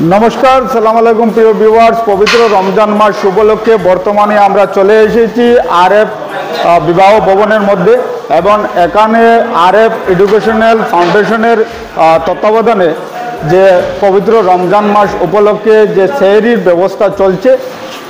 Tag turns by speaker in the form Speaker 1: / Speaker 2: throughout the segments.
Speaker 1: নমস্কার, সালাম আলাইকুম প্রিয় ভিউয়ার্স। পবিত্র রমজান মাস উপলক্ষে বর্তমানে আমরা চলে এসেছি আরএফ বিবাহ ভবনের মধ্যে এবং এখানে আরএফ এডুকেশনাল ফাউন্ডেশনের তত্ত্বাবধানে যে পবিত্র রমজান মাস উপলক্ষে যে সেহরির ব্যবস্থা চলছে,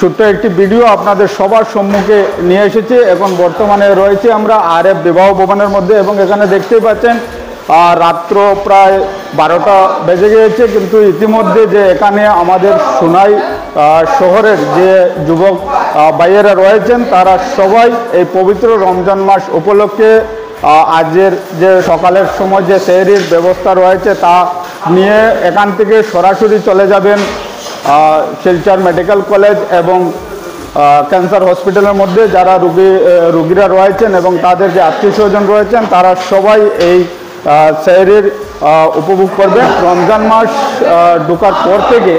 Speaker 1: ছোট্ট একটি ভিডিও আপনাদের সবার সম্মুখে নিয়ে এসেছি। এখন বর্তমানে রয়েছে আমরা আরএফ বিবাহ ভবনের মধ্যে এবং এখানে দেখতেই পাচ্ছেন রাত্র প্রায় 12টা বেজে গিয়েছে, কিন্তু ইতিমধ্যে যে এখানে আমাদের সোনাই শহরের যে যুবক ভাইয়েরা রয়েছেন তারা সবাই এই পবিত্র রমজান মাস উপলক্ষে আজের যে সকালের সময় যে সেহরির ব্যবস্থা রয়েছে তা নিয়ে এখান থেকে সরাসরি চলে যাবেন শিলচর মেডিকেল কলেজ এবং ক্যান্সার হসপিটালের মধ্যে যারা রুগীরা রয়েছেন এবং তাদের যে আত্মীয় স্বজন রয়েছেন তারা সবাই এই সেহরির উপভোগ করবে। রমজান মাস ঢোকার পর থেকে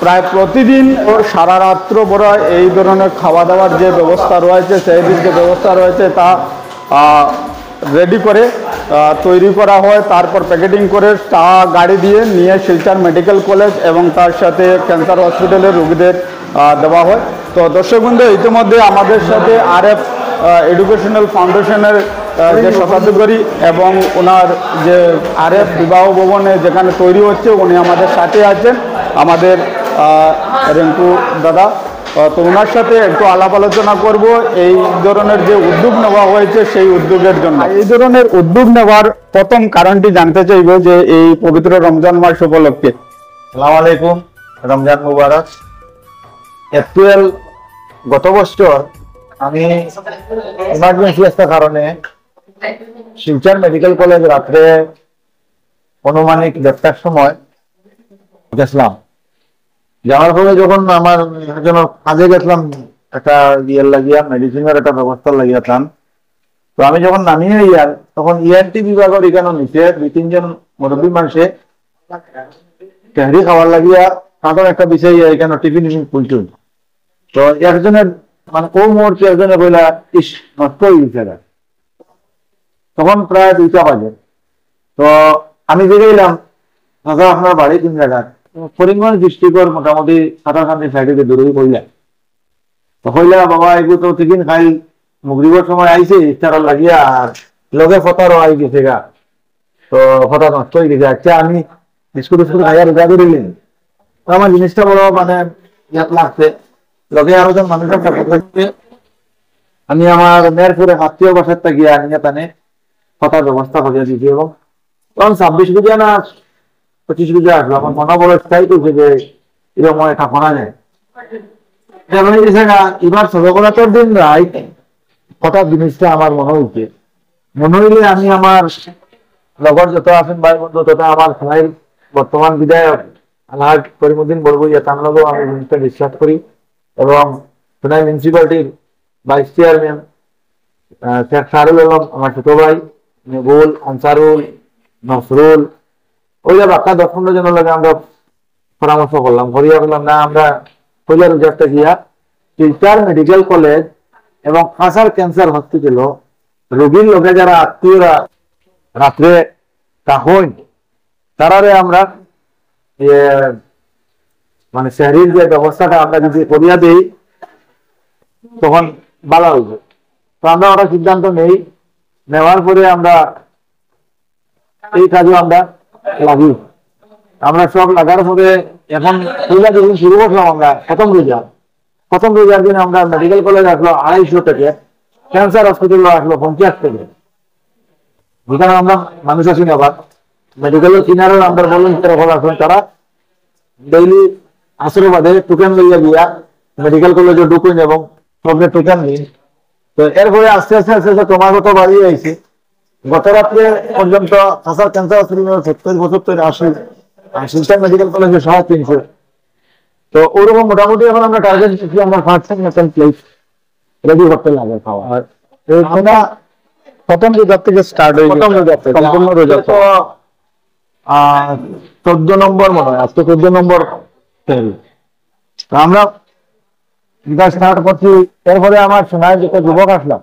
Speaker 1: প্রায় প্রতিদিন সারা রাত্র বড় এই ধরনের খাওয়া দাওয়ার যে ব্যবস্থা রয়েছে, সেহরির যে ব্যবস্থা রয়েছে তা রেডি করে তৈরি করা হয়, তারপর প্যাকেটিং করে চা গাড়ি দিয়ে নিয়ে শিলচর মেডিকেল কলেজ এবং তার সাথে ক্যান্সার হসপিটালের রোগীদের দেওয়া হয়। তো দর্শকবৃন্দ, ইতিমধ্যে আমাদের সাথে আরএফ এডুকেশনাল ফাউন্ডেশনের যে শতাধিকারী এবং ওনার যে আরএফ বিবাহ ভবনে যেখানে তৈরি হচ্ছে উনি আমাদের সাথে আছেন, আমাদের রিঙ্কু দাদা। তো ওনার সাথে একটু আলাপ আলোচনা করব এই ধরনের যে উদ্যোগ নেওয়া হয়েছে সেই উদ্যোগের জন্য। এই ধরনের উদ্যোগ নেওয়ার প্রথম কারণটি জানতে চাইব যে এই পবিত্র রমজান মাস উপলক্ষে।
Speaker 2: আসসালামু আলাইকুম, রমজান মুবারক। এপ্রিল গত বছর আমি ইমার্জেন্সি একটা কারণে শিলচর মেডিকেল কলেজ রাত্রে অনুমানিক 1:30টার সময় গেছিলাম। যাওয়ার ফলে যখন আমার জন্য কাজে গেছিলাম একটা ইয়ের লাগিয়া মেডিসিনের একটা ব্যবস্থা লাগিয়াতাম, তো আমি যখন নামিয়ে তখন ইএনটি বিভাগের এখানে নিচে 2-3 জন মুরব্বী মানুষে তেহরি খাওয়ার লাগিয়া তাদের একটা বিষয় এখানে টিফিন খুলছিল। তো একজনের মানে ও মুহূর্তে একজনে বইলা ইস নষ্ট হয়ে গেছে। তখন প্রায় 2টা বাজে। তো আমি বেরিয়েলাম, দাদা আপনার বাড়ি কোন জায়গায়? করিমগঞ্জ ডিস্ট্রিক্টের মোটামুটি সাঁতারকান্দি সাইডে দূরে কইলা। তো কইলা বাবা এগুলো তো টিফিন খাই মুগরিবর সময় আইছে ইফতার লাগিয়া আর লগে ফতারও আই গেছে গা, তো ফতা নষ্ট হয়ে গেছে। আচ্ছা আমি বিস্কুট খাইয়া রোজা করিলেন, আমার জিনিসটা বড় মানে ইয়াত লাগছে। লগে আরো জন মানুষের লাগছে। আমি আমার মেয়েরপুরে আত্মীয় বাসারটা গিয়া নিয়ে তানে ফতার ব্যবস্থা করিয়া দিয়েছি এবং তখন 26 গুজা না 25 গুজা আসলো। আমার মনে বড় স্থায়ী করছে যে এরকম একটা করা যায়। এবার সর্বকলাতর দিন রায় হঠাৎ জিনিসটা আমার মনে হইছে। মনে হইলে আমি আমার লগর যত আছেন ভাই বন্ধু তথা আমার সবাই বর্তমান বিধায়ক আলহাজ করিমউদ্দিন বড়বুইয়া তার লগেও আমি জিনিসটা বিশ্বাস করি এবং সোনাই মিউনিসিপালিটির ভাইস চেয়ারম্যান শেখ শাহরুল আলম, আমার ছোট ভাই নেবুল, আনসারুল, নসরুল, ওইটা বাক্কা 10-15 জনের লগে আমরা পরামর্শ করলাম, করিয়া বললাম না আমরা পয়লা রোজারটা গিয়া শিলচর মেডিকেল কলেজ এবং কাঁসার ক্যান্সার হসপিটাল রোগীর লোকে যারা আত্মীয়রা রাত্রে তাহন তারারে আমরা মানে শহরের যে ব্যবস্থাটা আমরা যদি করিয়া দিই তখন ভালো হইবে। তো আমরা ওরা সিদ্ধান্ত নেওয়ার পরে আমরা এই কাজে আমরা লাগি। আমরা সব লাগার পরে এখন রোজা যখন শুরু করলাম আমরা প্রথম রোজার দিন আমরা মেডিকেল কলেজ আসলো 250 থেকে, ক্যান্সার হসপিটাল আসলো 50 থেকে। যেখানে আমরা মানুষ আছি আবার মেডিকেলের কিনারে আমরা বললেন আসবেন তারা ডেইলি আসরে বাদে টোকেন লইয়া গিয়া মেডিকেল কলেজে ঢুকুন এবং সবকে টোকেন নিন। তো এরপরে আস্তে আস্তে আস্তে আস্তে তোমার মতো বাড়ি আইছে। গত রাত্রে পর্যন্ত কাঁসার ক্যান্সার হসপিটাল 70-75-80, শিলচর মেডিকেল কলেজে 350। তো ওরকম মোটামুটি এখন আমরা টার্গেট দিচ্ছি আমরা 5-6 প্লেস রেডি করতে লাগে খাওয়া।
Speaker 1: প্রথম রোজার থেকে স্টার্ট হয়ে
Speaker 2: প্রথম রোজার থেকে সম্পূর্ণ রোজা তো 14 নম্বর মনে হয়, আজকে 14 নম্বর আমরা স্টার্ট করছি। এরপরে আমার শোনায় যেটা যুবক আসলাম,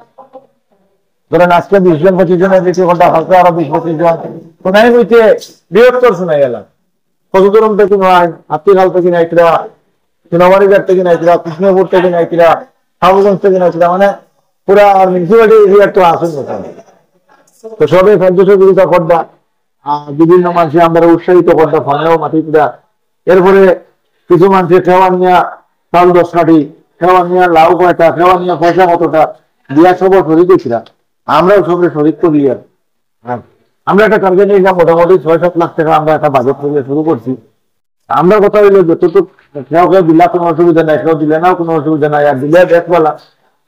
Speaker 2: ধরেন আজকে 20-25 জনের বেশি ঘন্টা হালকা আরো 20-25 জন শোনাই হইতে বৃহত্তর শোনাই গেলাম। কতদূরম থেকে নয়, হাতিখাল থেকে নাইকিরা, সোনাবাড়িঘাট থেকে নাইকিরা, কৃষ্ণপুর থেকে নাইকিরা, হাবুগঞ্জ থেকে নাইকিরা, মানে পুরা মিউনিসিপালিটি এরিয়ার তো আসেন ওখানে। তো সবাই খাদ্য সহযোগিতা করবা, বিভিন্ন মানুষে আমরা উৎসাহিত করবা, ফোনেও মাটিটা। এরপরে কিছু মানুষের খেওয়া নিয়ে চাল 10 কাঠি, খেওয়া নিয়ে লাউ কয়টা, খেওয়া নিয়ে পয়সা কতটা দিয়া সব শরীর দেখছিলাম। আমরাও সবরে শরীর তো দিয়ে আমরা একটা টার্গেট নিয়েছিলাম, মোটামুটি 6-7 লাখ টাকা আমরা একটা বাজেট করে শুরু করছি। আমরা কথা হইলো যতটুক কেউ কেউ দিলা কোনো অসুবিধা নাই, কেউ দিলে নাও কোনো অসুবিধা নাই, আর দিলে দেখবালা,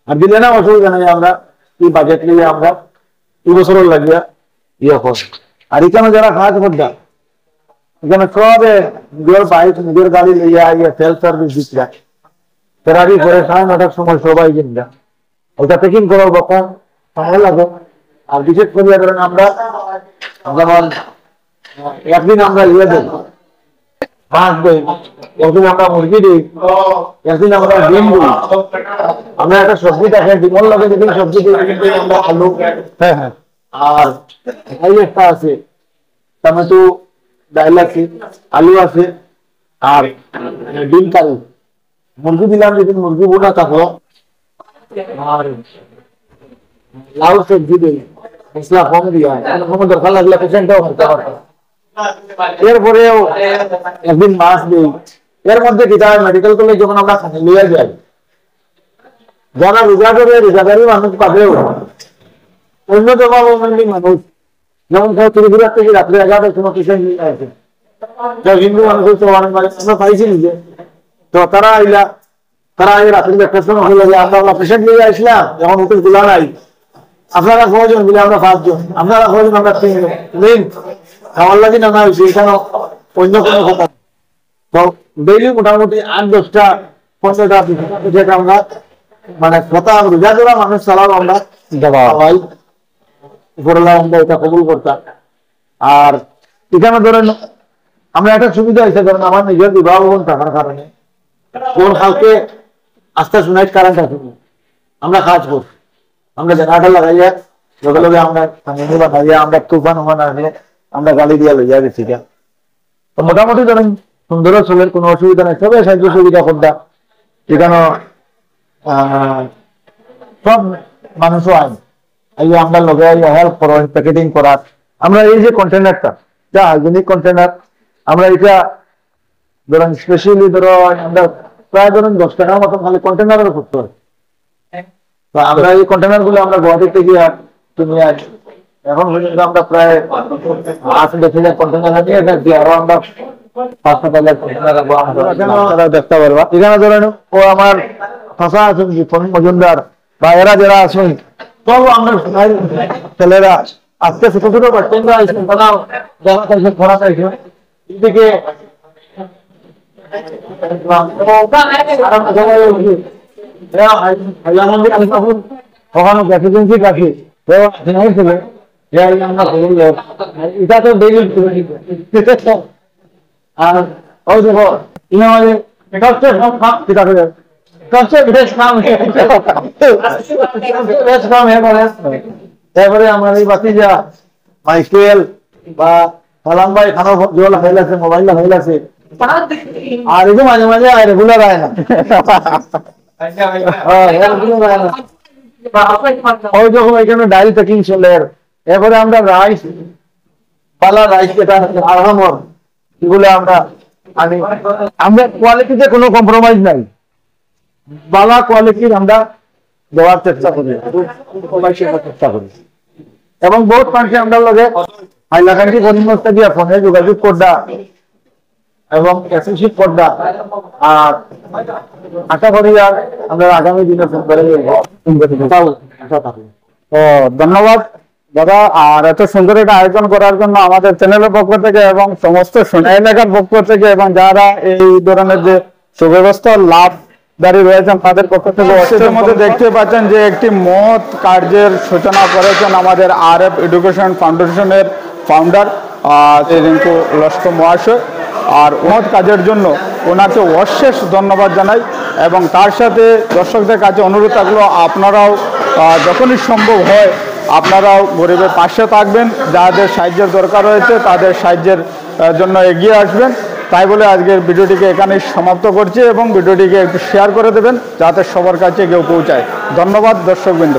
Speaker 2: আর দিলে না অসুবিধা নাই। আমরা এই বাজেট নিয়ে আমরা 2 বছরের লাগিয়া ইয়ে করি। আর এখানে যারা কাজ করতা, এখানে সবে নিজের বাইক নিজের গাড়ি লইয়া ইয়ে সেলফ সার্ভিস দিচ্ছিলা, ফেরারি করে 9:30টার সময় সবাই কিনবা। ওটা পেকিং করার কম সময় লাগে। আর বিশেষ করে ধরেন আমরা যেমন একদিন আমরা ইয়ে দেই, মাছ দেই, একদিন আমরা মুরগি দিই, একদিন আমরা ডিম দিই। আমরা একটা সবজি দেখেন, ডিমের লগে যেদিন সবজি দিই কিন্তু আমরা আলু, হ্যাঁ হ্যাঁ, আর এই একটা আছে টমেটো, ডাইল আছে, আলু আছে, আর ডিম কারি। মুরগি দিলাম যেদিন মুরগি বোনা থাকো, আর লাউ সবজি দিই, মশলা কম দিয়া, কোনো দরকার লাগলে পেশেন্টও করতে পারে। এরপরেও একদিন মাছ দিই। এর মধ্যে কি মেডিকেল কলেজ যখন আমরা লিয়ে যাই, যারা রোজাদারি মানুষ পাবেও, অন্য জমাবন্দি মানুষ যেমন ত্রিপুরা থেকে রাত্রে 11টার সময় পেশেন্ট নিয়ে আসে, হিন্দু মানুষের তো অনেক আমরা পাইছি নিজে। তো তারা আইলা, তারা এই রাত্রি 1টার সময় হয়ে যায়, আমরা পেশেন্ট নিয়ে আসলাম, এখন হোটেল খোলা নাই, আপনারা কয়জন বলে আমরা 5 জন, আপনারা কয়জন আমরা 3 জন, খাওয়ার লাগে না হয়েছে এখানে অন্য কোনো কথা। তো ডেইলি মোটামুটি 8-10টা 15টা যেটা আমরা মানে কথা রোজা করা মানুষ চালাও আমরা সবাই উপরলা আমরা এটা কবুল করতাম। আর এখানে ধরেন আমরা একটা সুবিধা হয়েছে, ধরেন আমার নিজের বিবাহ ভবন থাকার কারণে কোন কালকে আস্থা শুনাই কারেন্ট আছে, আমরা কাজ করছি, আমরা জেনারেটর লাগাইয়া লগে লগে আমরা বানাইয়া আমরা তুফান ওমান আসলে আমরা গাড়ি দিয়া লইয়া গেছি। তো মোটামুটি ধরেন সুন্দর চলের কোনো অসুবিধা নাই, সবাই সাহায্য সুবিধা করতাম। এখানে সব মানুষও আইন এই আমরা লগে হেল্প করো প্যাকেটিং করার। আমরা এই যে কন্টেনারটা যা হাইজেনিক কন্টেনার, আমরা এটা ধরেন স্পেশালি ধরো আমরা প্রায় ধরেন 10 টাকার মতন খালি কন্টেনারের করতে হয়। তো আমরা এই কন্টেনার গুলো আমরা গুয়াহাটি থেকে কিনে আনি। এখন পর্যন্ত আমরা প্রায় 8-10,000 কন্টেনার নিয়ে থাকি, আরো আমরা 5-6,000 কন্টেনার দেখতে পারবা। এখানে ধরেন ও আমার ফাঁসা আছেন ফোন মজুমদার বা এরা যারা আছেন সব আমরা ছেলেরা আজকে ছোট ছোট বাচ্চারা আসছেন, তারা দেখা চাইছে পড়া চাইছে এদিকে ওখানে প্রেসিডেন্সি কাছে এটা তো ডেইলি। আর ওই দেখো আমাদের সবচেয়ে সবচেয়ে বেশ কাম বেশ কাম তারপরে আমার এই বাতি যা মাইকেল বা সালাম ভাই খানা জল হয়ে আছে, মোবাইল হয়ে আছে, আর এই মাঝে মাঝে রেগুলার আয় না, ওই যখন এখানে ডাইল প্যাকিং চলে। এরপরে আমরা রাইস পালা রাইস যেটা আরহামর এগুলো আমরা আনি। আমরা কোয়ালিটিতে কোনো কম্প্রোমাইজ নাই, বালা কোয়ালিটির আমরা দেওয়ার চেষ্টা করি, চেষ্টা করি। এবং বহুত মানুষ আমরা লগে হাইলাকান্দি করিমগঞ্জ দিয়ে ফোনে যোগাযোগ করদা এবং অ্যাসোসিয়েট করদা। আর আশা করি আর আমরা আগামী দিনে ফোন করে ধন্যবাদ দাদা। আর এত সুন্দর একটা আয়োজন করার জন্য আমাদের চ্যানেলের পক্ষ থেকে এবং সমস্ত সোনা এলাকার পক্ষ থেকে এবং যারা এই ধরনের যে সুব্যবস্থা লাভ দাঁড়িয়ে রয়েছেন তাদের পক্ষ থেকে অস্ত্রের মধ্যে দেখতে পাচ্ছেন যে একটি মহৎ কার্যের সূচনা করেছেন আমাদের RF এডুকেশন ফাউন্ডেশনের ফাউন্ডার রিঙ্কু লস্কর মহাশয়। আর মহৎ কাজের জন্য ওনাকে অশেষ ধন্যবাদ জানাই এবং তার সাথে দর্শকদের কাছে অনুরোধ থাকলো আপনারাও যখনই সম্ভব হয় আপনারাও গরিবের পাশে থাকবেন, যাদের সাহায্যের দরকার রয়েছে তাদের সাহায্যের জন্য এগিয়ে আসবেন।
Speaker 1: তাই বলে আজকের ভিডিওটিকে এখানেই সমাপ্ত করছি এবং ভিডিওটিকে একটু শেয়ার করে দেবেন যাতে সবার কাছে কেউ পৌঁছায়। ধন্যবাদ দর্শকবৃন্দ।